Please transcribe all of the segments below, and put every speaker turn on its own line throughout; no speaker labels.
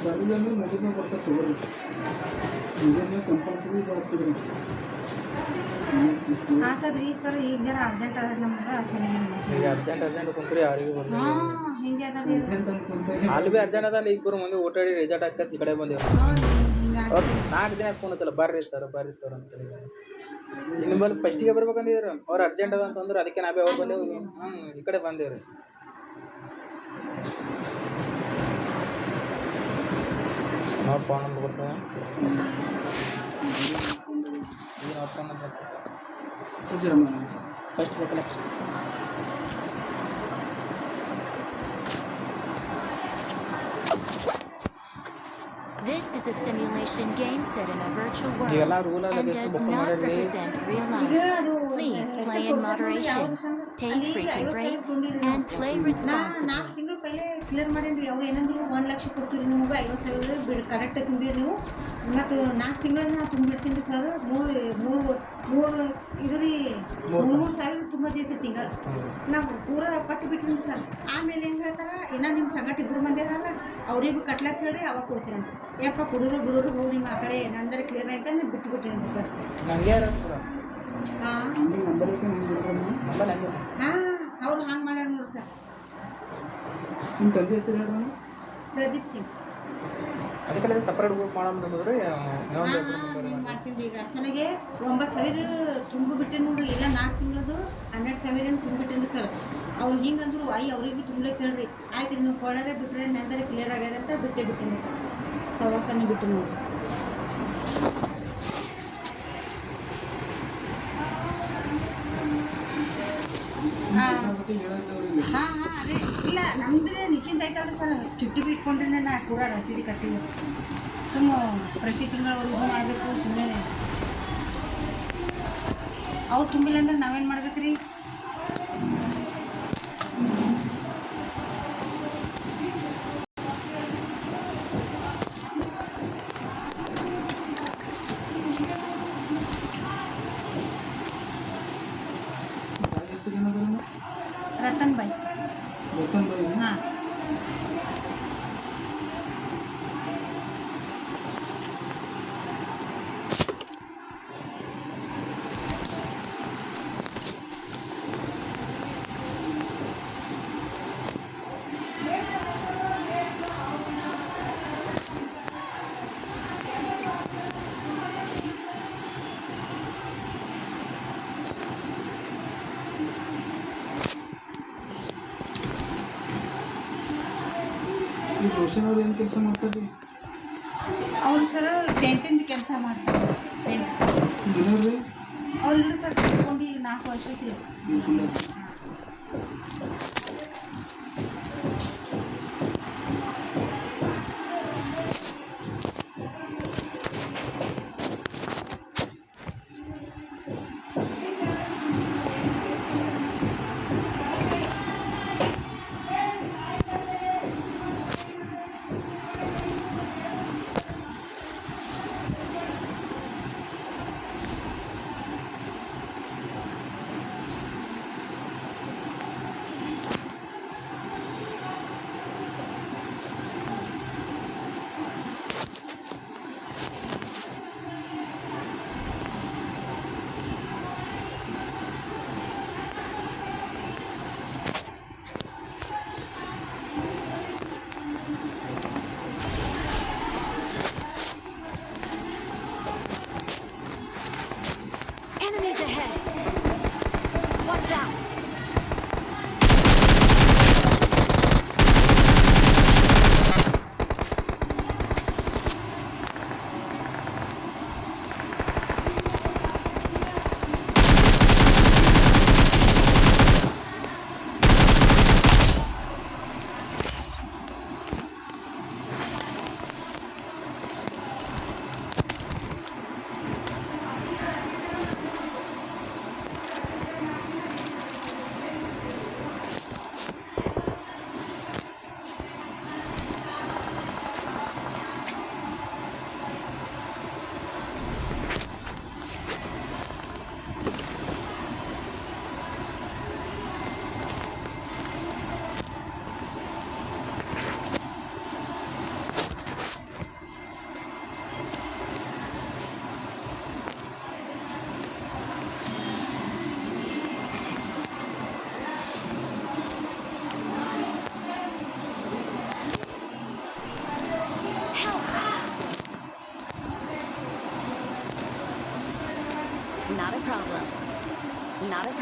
ಬರಲಿಲ್ಲ ಅಂದ್ರೆ ಮುಗಿದ ಬರ್ತಾರೆ ತಗೋರಿ ಮುಗಿದ ಕಂಪಲ್ಸರಿ ಬರ್ತಿದ್ರಿ
ಆತದ್ರಿ ಸರ್ ಈಗ ಜರ ಅರ್ಜೆಂಟ್ ಆದ್ರೆ ನಮ್ಗೆ ಸರಿ
ಈಗ ಅರ್ಜೆಂಟ್ ಕುಂತ್ರಿ ಯಾರಿಗೂ ಬಂದಿಲ್ಲ
ಹಾಂ ಹಿಂಗೆ ಅದ
ಅರ್ಜೆಂಟ್ ಅನ್ಕೊಂತ
ಅಲ್ಲಿ ಭೀ ಅರ್ಜೆಂಟ್ ಅದ ಅಲ್ಲಿ ಇಬ್ಬರು ಮಂದಿ ಓಟಾಡಿ ರಿಸಲ್ಟ್ ಹಾಕಸ್ ಈ ಕಡೆ ಬಂದೇವು ಅವ್ರು 4 ದಿನ ಫೋನ್ ಹಚ್ಚಲ್ಲ ಬರ್ರಿ ಸರ್ ಅಂತೇಳಿ ನಿಮ್ಮಲ್ಲಿ ಫಸ್ಟಿಗೆ ಬರ್ಬೇಕಂದಿದ್ರು ಅವ್ರು ಅರ್ಜೆಂಟ್ ಅದ ಅಂತಂದ್ರೆ ಅದಕ್ಕೆ ನಾವೇ ಅವ್ರು ಬಂದೇವು ಈ ಕಡೆ ಬಂದೇವ್ರಿ ಅವ್ರ ಫೋನ್ ನಂಬರ್ ಬರ್ತದೆ ಈಗ ಅವ್ರ phone number first second
This is a simulation game set in a virtual world
ಈಗೆಲ್ಲ rule
and does not represent real
ಈಗ
life.
ಅದು
Please play in moderation, take frequent breaks, and play responsibly.
4 ತಿಂಗಳು ಪೈಲೆ clear ಮಾಡೇನ್ರಿ ಅವ್ರು ಏನಂದ್ರು 1 ಲಕ್ಷ ಕೊಡ್ತೀವಿ ನಿಮಗೆ 50,000 ಬಿಡ್ ಕರೆಕ್ಟ್ ತುಂಬಿರಿ ನೀವು ಮತ್ತು 4 ತಿಂಗಳನ್ನ ತುಂಬಿಡ್ತೀನಿ ರೀ ಸರ್ ಮೂರು ಇದು ರೀ 3,000 ತುಂಬೋದೈತಿ ತಿಂಗಳು ನಾವು ಪೂರ ಕಟ್ಟಿ ಬಿಟ್ಟಿನಿ ಸರ್ ಆಮೇಲೆ ಹೆಂಗೆ ಹೇಳ್ತಾರೆ ಇನ್ನೂ ನಿಮ್ಮ ಸಂಗಟ ಇಬ್ಬರು ಮಂದಿ ಅಲ್ಲ ಅವ್ರಿಗೂ ಕಟ್ಲಕ್ಕೆ ಹೇಳ್ರಿ ಅವಾಗ ಕೊಡ್ತೀನಿ ಅಂತ ಯಪ್ಪ ಬಿಡೋರು ಹೋಗಿ ನಿಮ್ಮ ಆ ಕಡೆ ನಂದರೆ ಕ್ಲಿಯರ್ ಆಯ್ತು ನಾನು ಬಿಟ್ಟುಬಿಟ್ಟಿನಿ ಸರ್ ಹಾಂ ಅವ್ರು ಹಂಗೆ ಮಾಡ್ಯಾರ ನೋಡಿ ಸರ್
ನಿಮ್ಮ ತಂದೆ ಹೆಸರು ಹೇಳೋಣ
ಪ್ರದೀಪ್ ಸಿಂಗ್
ಅದಕ್ಕೆಲ್ಲ ಸಪ್ರೇಟ್ ಗ್ರೂಪ್ ಮಾಡೋದ್ರೆ
ಮಾಡ್ತೀನಿ ಈಗ ನನಗೆ 9,000 ತುಂಬಿಬಿಟ್ಟೆ ನೋಡ್ರಿ ಇಲ್ಲ 4 ತಿಂಗಳದು 12,000 ತುಂಬಿಬಿಟ್ಟೇನ್ರಿ ಸರ್ ಅವ್ರು ಹಿಂಗಂದ್ರು ಅವ್ರಿಗೆ ತುಂಬಲಿಕ್ಕೆ ಹೇಳ್ರಿ ಆಯ್ತು ನೀವು ಕೊಡೋದೇ ಬಿಟ್ಟರೆ ನಂದರೆ ಕ್ಲಿಯರ್ ಆಗ್ಯದ ಅಂತ ಬಿಟ್ಟೇನಿ ಸರ್ ಸವಾಸನೆ ಬಿಟ್ಟು ನೋಡಿ ಹಾಂ ಅದೇ ಇಲ್ಲ ನಮ್ದ್ರೆ ನಿಶ್ಚಿಂತ ಆಯ್ತಲ್ರಿ ಸರ್ ಚುಟ್ಟಿ ಬಿಟ್ಕೊಂಡ್ರೆ ನಾ ಕೂಡ ರಸೀದಿ ಕಟ್ಟಿದ್ದೆ ಪ್ರತಿ ತಿಂಗಳವರೆಗೂ ಮಾಡಬೇಕು ಸುಮ್ಮನೆ ಅವ್ರು ತುಂಬಿಲ್ಲ ಅಂದ್ರೆ ನಾವೇನು ಮಾಡ್ಬೇಕು ರೀ ರತನ್ ಬಾಯ್ ಹಾಂ
ಈ ರೋಷನ್ ಅವ್ರು ಏನು ಕೆಲಸ ಮಾಡ್ತಾರೆ
ಅವರು ಸರ್ ಪೇಂಟಿಂದ ಕೆಲಸ ಮಾಡ್ತಾರೆ
ಮನೆಯವ್ರಿ
ಅವ್ರಿಲ್ಲ ಸರ್ ಕಟ್ಕೊಂಡು ಈಗ 4 ವರ್ಷಕ್ಕೆ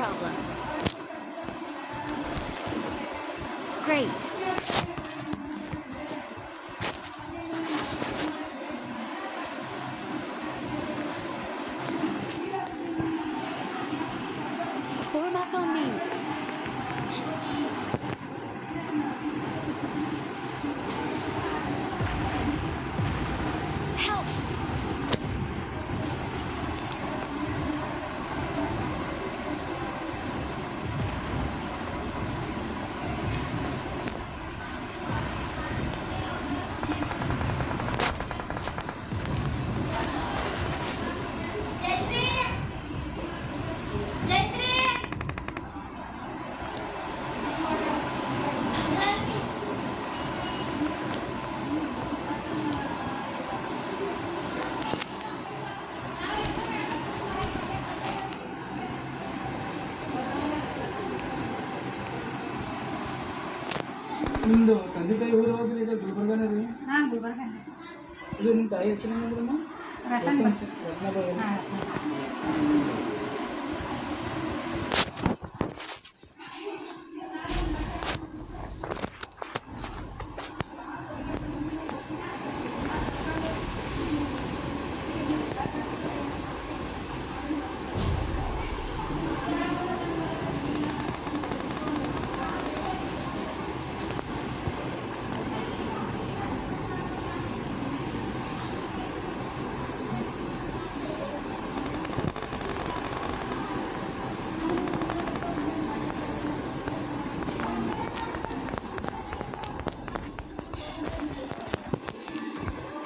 problem. Great. Form up on me. Help!
ನಿಮ್ಮದು ತಂದೆ ತಾಯಿ ಊರು ಹೋದ್ರೆ ಇದೆ ಗುಲ್ಬರ್ಗನೇ ರೀ.
ಹಾಂ ಗುಲ್ಬರ್ಗ
ಇದು ನಿಮ್ಮ ತಾಯಿ ಹೆಸರು ಏನಂದ್ರಮ್ಮ?
ರತನ್ ಬಸ್
ರತ್ನಬಾಯಿ.
ಹಾಂ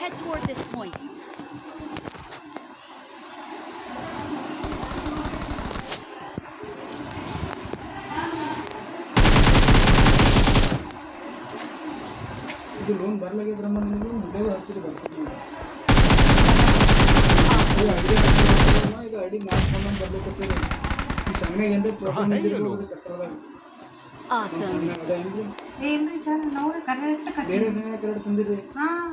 Head toward this point.
ಇದು ಲೋನ್ ಬರ್ಲಾಗಿದ್ರಮ್ಮ ನಿಮಗೆ ಮುಂದೆ ಹಚ್ಚಿರಿ ಬರ್ತೀನಿ. ಇದು ಐಡಿ ಮಾಡ್ಕೊಂಡು ಬರ್ಲಿಕ್ಕೆ ಚೆನ್ನಾಗಿ ಅಂದ್ರೆ ಪ್ರಾಬ್ಲಮ್ ಕಟ್ಟೋದಾಗ
Awesome.
ಅದೇನ್ರಿ
ಏನ್ರಿ ಸರ್ ನಾವು ಕರೆಕ್ಟ್
ಬೇರೆ ಸಮಯ ಕರೆಕ್ಟ್ ತಂದಿರಿ.
ಹಾಂ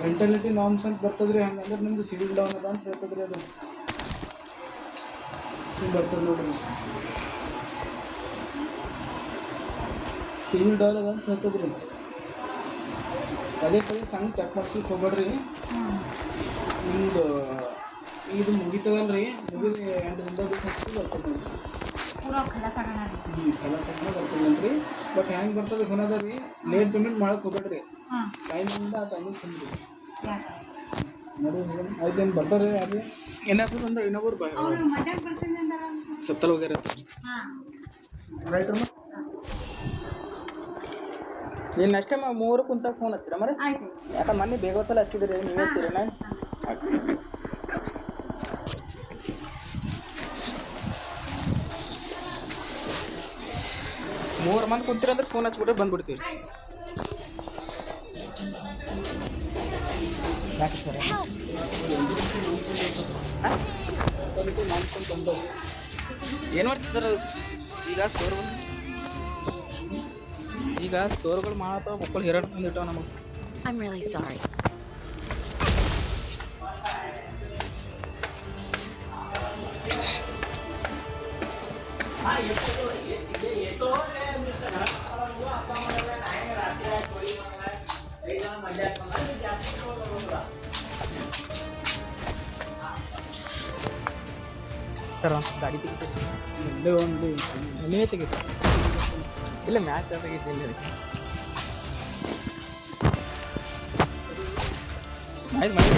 ಮೆಂಟಾಲಿಟಿ ನಾರ್ಮ್ಸ್ ಅಂತ ಬರ್ತದ್ರಿ. ಹಂಗಂದ್ರೆ ನಿಮ್ದು ಸಿವಿಲ್ ಡೌನ್ ಅದ ಅಂತ ಹೇಳ್ತದ್ರಿ. ಅದು ಹಿಂಗೆ ಬರ್ತದೆ ನೋಡ್ರಿ. ಸಿವಿಲ್ ಡೌನ್ ಅದ ಅಂತ ಹೇಳ್ತದ್ರಿ. ಪದೇ ಪದೇ ಸಣ್ಣ ಚೆಕ್ ಮಾಡ್ಸ್ಲಿಕ್ಕೆ ಹೋಗ್ಬೇಡ್ರಿ. ನಿಮ್ದು ಇದು ಮುಗಿತದಲ್ರಿ, ಮುಗಿದು 8 ದಿನದ ಬಿಟ್ಟು ಹಚ್ಚಿ ಬರ್ತದೆ ನೋಡ್ರಿ.
ಪೂರ ಖಲಾಸ ಆಗೋಣ ರೀ.
ಕಲಾ ಸಂಖ್ಯೆ ಬರ್ತದಲ್ರಿ. ಬಟ್ ಹೆಂಗೆ ಬರ್ತದೆ ಗುಣದ ರೀ, ಲೇಟ್ ಪೇಮೆಂಟ್ ಮಾಡಕ್ಕೆ ಹೋಗ್ಬೇಡ್ರಿ.
ಹಾಂ
ಟೈಮಿಂದ ಆ ಟೈಮಿಗೆ ತಂದ್ರಿ
ಯಾಕೆ
ನೋಡಿ. ಐದೇನು ಬರ್ತಾರೆ ಯಾರು ಏನಾದ್ರು ಅಂದ್ರೆ ಇನ್ನೊಬ್ರು
ಅವರು ಮಧ್ಯಾಹ್ನ ಬರ್ತೀನಿ ಅಂದಾರ
ಸತ್ತಲ್ ಹೋಗ್ಯಾರ
ಹಾಂ
ರೈಟ್ ಅಮ್ಮ.
ನೀನು ಅಷ್ಟೇ ಮೂರು ಕುಂತಾಗ ಫೋನ್ ಹಚ್ಚಿರ ಮರ.
ಆಯ್ತು
ಯಾಕಂದ್ರೆ ಮೊನ್ನೆ ಬೇಗ ಸಲ ಹಚ್ಚಿದ್ರಿ ನೀವೇ ಹಚ್ಚಿರಿ. ನಾ ಮೂರು ಮಂದಿ ಕುಂತಿರಂದ್ರೆ ಫೋನ್ ಹಚ್ಬಿಟ್ರೆ ಬಂದ್ಬಿಡ್ತೀವಿ. ಯಾಕೆ ಸರ್ ಏನು ಮಾಡ್ತೀವಿ ಸರ್? ಈಗ ಸೋರುಗಳು ಮಾಡತ್ತಾವ, ಮಕ್ಕಳು ಹೇರಾಟ ತಂದಿಟ್ಟಾವ ನಮಗೆ.
I'm really sorry.
ಸರ್ ಒಂದು ಗಾಡಿ ತೆಗಿತು.
ಒಂದೇ ಒಂದು
ನೀವೇ ತೆಗಿತು. ಇಲ್ಲ ಮ್ಯಾಚ್ ಆಗಿದ್ದಿಲ್ಲ. ಆಯ್ತು ಮಾಡಿ.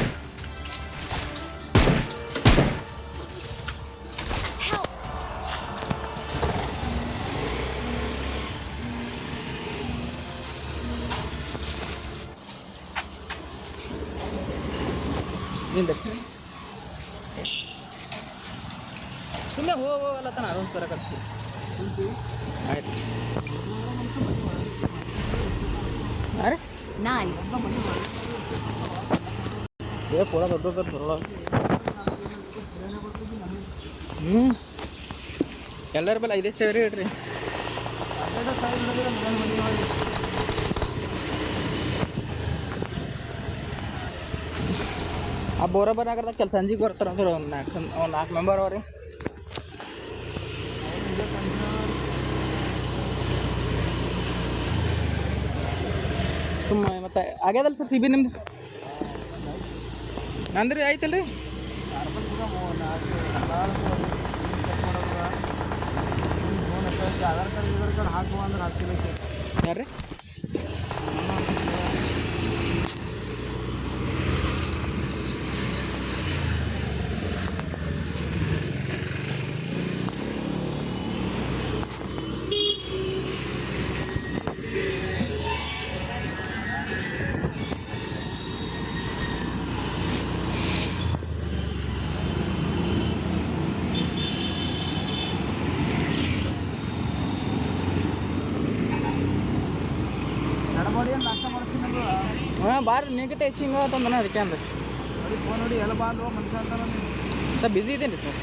ನೀನು ದರ್ಶನ ಸುಮ್ಮನೆ ಹೋಗಲ್ಲ ತಾನ ಅದೊಂದು ಸರಕತ್ತಿ. ಆಯ್ತು ಅರೆ
Nice.
ಏ ಪೂರ ದೊಡ್ಡ ಬರೋಲ್ಲ. ಎಲ್ಲರ ಬಲ್ಲ 5,000 ಹೇಳ್ರಿ. ಆ ಬೋರ ಬರಾಕರ್ದಾಗ ಕೆಲಸ ಸಂಜಿಗೆ ಬರ್ತಾರಂದ್ರೆ ಒಂದು 4 ಮೆಂಬರ್ ಅವ್ರಿ. ಸುಮ್ಮನೆ ಮತ್ತೆ ಆಗ್ಯದಲ್ಲ ಸರ್ ಸಿ ಬಿ ನಿಮ್ದು ನಂದ್ರಿ ಆಯ್ತಲ್ಲ ರೀ
ಆಧಾರ್ ಕಾರ್ಡ್ ಇದ್ರ ಕಾರ್ಡ್ ಹಾಕುವ ಅಂದ್ರೆ ಹಾಕ್ತಿಲ್ಲ
ಯಾರು ರೀ
ನಡಬಾಡಿ ಏನು ನಾಷ್ಟ ಮಾಡ್ತೀನಿ ಅಂದ್ರೆ
ಹಾಂ ಬಾರಿ ನಿಗತೆ ಹೆಚ್ಚಿಂಗ ಅಂತಂದ್ರೆ ಅದಕ್ಕೆ ಅಂದ್ರೆ
ನೋಡಿ ಫೋನ್ ನೋಡಿ ಎಲ್ಲ ಬಂದು ಮನುಷ್ಯ ಅಂತಾರ
ಸರ್ ಬ್ಯುಸಿ ಇದ್ದೀನಿ ರೀ ಸರ್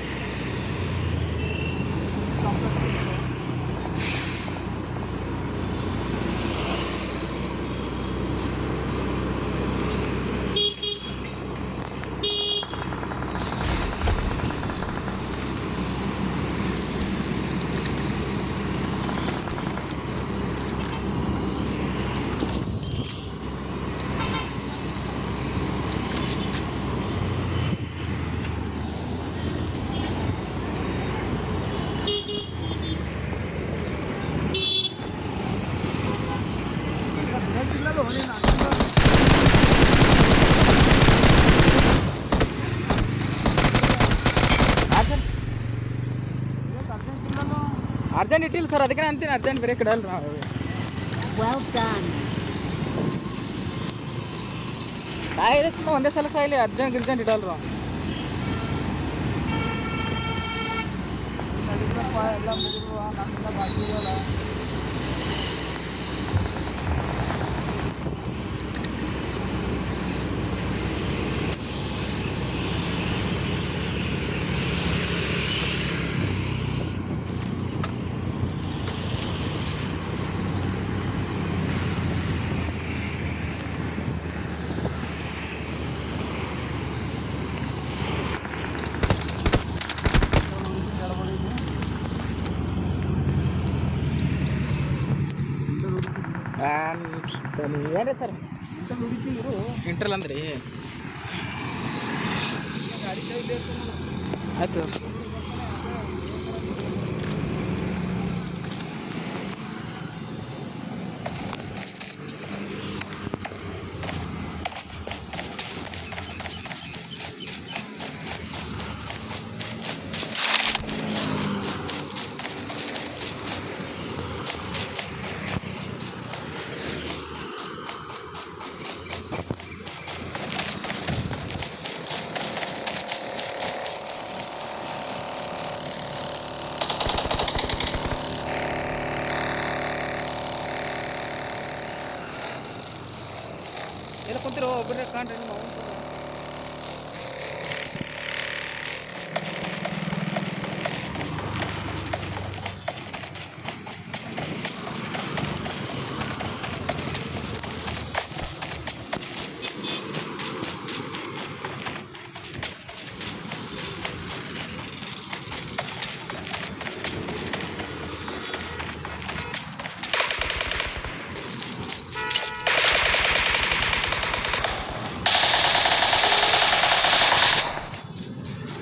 ಹಾಂ ಸರ್ ಅರ್ಜೆಂಟ್ ಇಟ್ಟಿಲ್ಲ ಸರ್ ಅದಕ್ಕೆ ಅಂತೀನಿ ಅರ್ಜೆಂಟ್ ಬೇರೆ ಕಡೆ ಅಲ್ಲ ನಾವು
Well done.
ಸಾಯ್ದಕ್ಕೆ ಒಂದೇ ಸಲ ಸಾಯ್ಲಿ ಅರ್ಜೆಂಟ್ ಇಡಲ್ರು
ಎಲ್ಲ ಮುಗಿದು ನಮ್ಮಿಂದ ಬಾಕಿ ಇದೆಯಲ್ಲ
ಸರ್ ಏನ್ರಿ ಸರ್ ಇಂಟ್ರಲ್ ಅಂದ್ರಿ ಆಯ್ತು ಎಲ್ಲ ಕುಂತಿರೋ ಒಬ್ಬರೇ ಕಾಣ್ರಿ ನಿಮ್ಮ ಅವ್ನು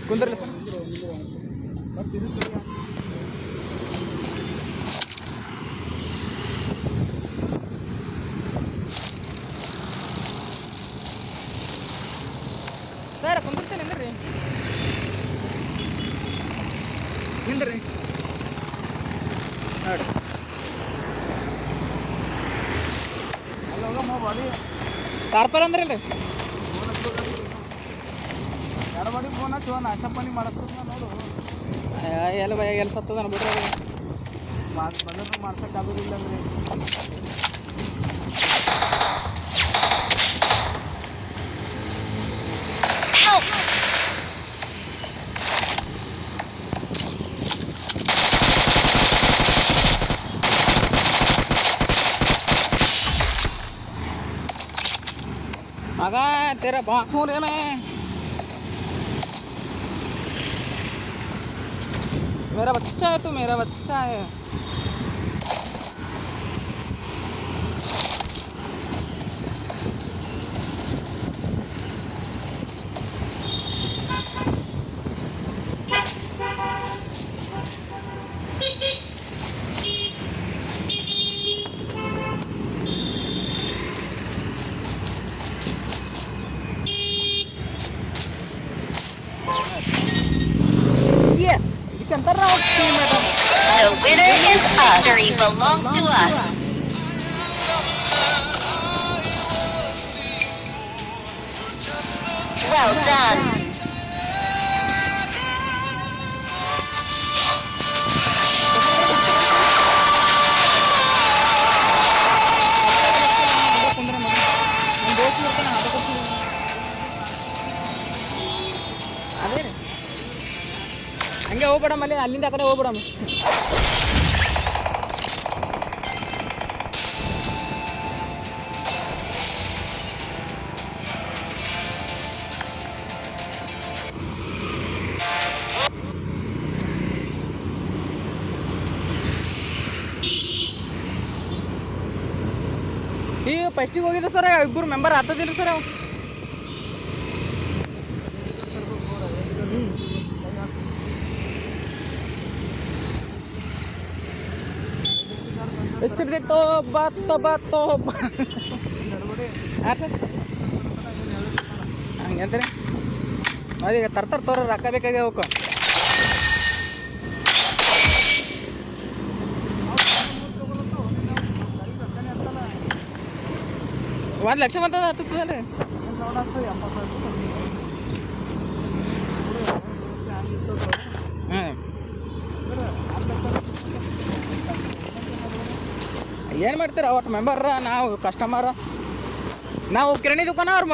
ಕುಂದ್ರಲ್ಲ ಸರ್ ಸರ್ ಕುಂದಿರ್ತೇನೆ ನಿಂದ್ರಿ ನಿಂದ್ರಿ ನೋಡಿ
ಅಲ್ಲ ಬಾಡಿ
ಕಾರ್ಪಲ್ ಅಂದ್ರಲ್ರಿ
ಎಡಬಾಡಿ ಫೋನ್ ಹಚ್ಚುವ ನಾಷ್ಟ ಪಾನಿ ಮಾಡಕ್ಕೆ ನೋಡು
ಎಲ್ಲ ಸತ್ತದ ಬಿಡ್ರಿ
ಬಂದ್ರೆ ಮಾಡ್ಸಕ್ಕೆ ಆಗೋದಿಲ್ಲ ಅಂದ್ರೆ
मगा तेरा बाखूं रे मैं मेरा बच्चा है तू मेरा बच्चा है
Victory belongs to us. Well done.
ಅದೇ ರೀ ಹಂಗೆ ಹೋಗ್ಬಿಡಮ್ಮ ಅಲ್ಲಿ ಅಲ್ಲಿಂದ ಆ ಕಡೆ ಹೋಗ್ಬಿಡಮ್ಮ. ಈಗ ಫಸ್ಟಿಗೆ ಹೋಗಿದ್ದೆ ಸರ್, ಇಬ್ಬರು ಮೆಂಬರ್ ಆಗ್ತದಿಲ್ಲ ಸರ್ ಅವು. ಎಷ್ಟಿದೆ ತೋ ಹಾಂ ಸರ್ ಹಂಗೆ ಅಂತಾರೆ. ಅದೀಗ ತರ್ತಾರೆ ತೋರ ರೊಕ್ಕ ಬೇಕಾಗಿ ಹೋಗ. ಒಂದು ಲಕ್ಷ ಬಂತದ ಹತ್ತದ ಹಾಂ ಏನು ಮಾಡ್ತೀರ ಒಟ್ಟು ಮೆಂಬರ್ ನಾವು ಕಸ್ಟಮರ್ ನಾವು ಕಿರಾಣಿ ದುಕಾನ ಅವ್ರು